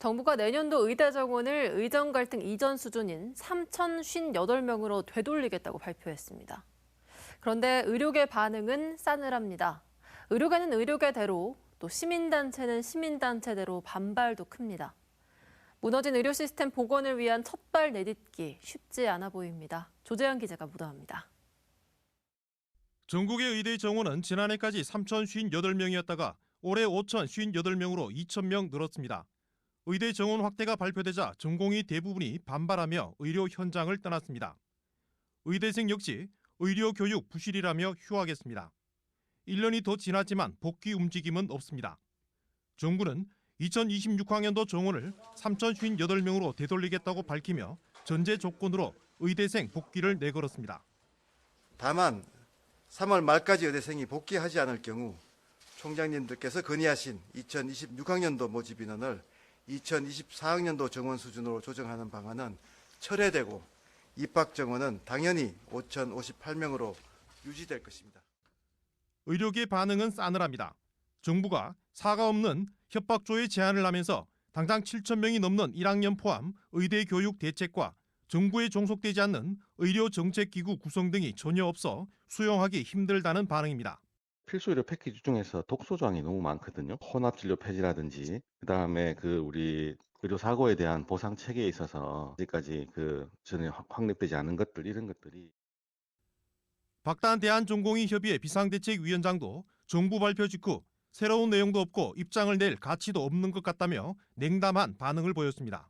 정부가 내년도 의대 정원을 의정 갈등 이전 수준인 3,058명으로 되돌리겠다고 발표했습니다. 그런데 의료계 반응은 싸늘합니다. 의료계는 의료계대로, 또 시민단체는 시민단체대로 반발도 큽니다. 무너진 의료 시스템 복원을 위한 첫발 내딛기 쉽지 않아 보입니다. 조재현 기자가 보도합니다. 전국의 의대 정원은 지난해까지 3,058명이었다가 올해 5,058명으로 2,000명 늘었습니다. 의대 정원 확대가 발표되자 전공의 대부분이 반발하며 의료 현장을 떠났습니다. 의대생 역시 의료 교육 부실이라며 휴학했습니다. 1년이 더 지났지만 복귀 움직임은 없습니다. 정부는 2026학년도 정원을 3,058명으로 되돌리겠다고 밝히며 전제 조건으로 의대생 복귀를 내걸었습니다. 다만 3월 말까지 의대생이 복귀하지 않을 경우 총장님들께서 건의하신 2026학년도 모집 인원을 2024학년도 정원 수준으로 조정하는 방안은 철회되고 입학 정원은 당연히 5,058명으로 유지될 것입니다. 의료계 반응은 싸늘합니다. 정부가 사과 없는 협박조의 제안을 하면서 당장 7,000명이 넘는 1학년 포함 의대 교육 대책과 정부에 종속되지 않는 의료정책기구 구성 등이 전혀 없어 수용하기 힘들다는 반응입니다. 필수 의료 패키지 중에서 독소 조항이 너무 많거든요. 혼합 진료 폐지라든지, 그다음에 우리 의료 사고에 대한 보상 체계에 있어서 아직까지 전혀 확립되지 않은 것들, 이런 것들이. 박단 대한전공의협의회 비상대책위원장도 정부 발표 직후 새로운 내용도 없고 입장을 낼 가치도 없는 것 같다며 냉담한 반응을 보였습니다.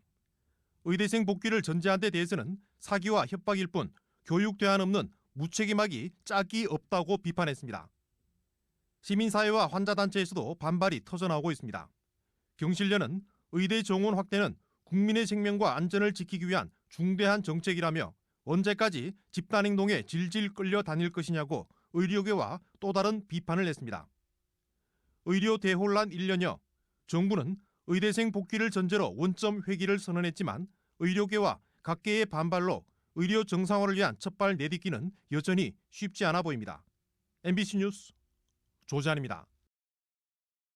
의대생 복귀를 전제한 데 대해서는 사기와 협박일 뿐 교육 대안 없는 무책임하기 짝이 없다고 비판했습니다. 시민사회와 환자단체에서도 반발이 터져나오고 있습니다. 경실련은 의대 정원 확대는 국민의 생명과 안전을 지키기 위한 중대한 정책이라며 언제까지 집단행동에 질질 끌려다닐 것이냐고 의료계와 또 다른 비판을 냈습니다. 의료 대혼란 1년여, 정부는 의대생 복귀를 전제로 원점 회기를 선언했지만 의료계와 각계의 반발로 의료 정상화를 위한 첫발 내딛기는 여전히 쉽지 않아 보입니다. MBC 뉴스 조재환입니다.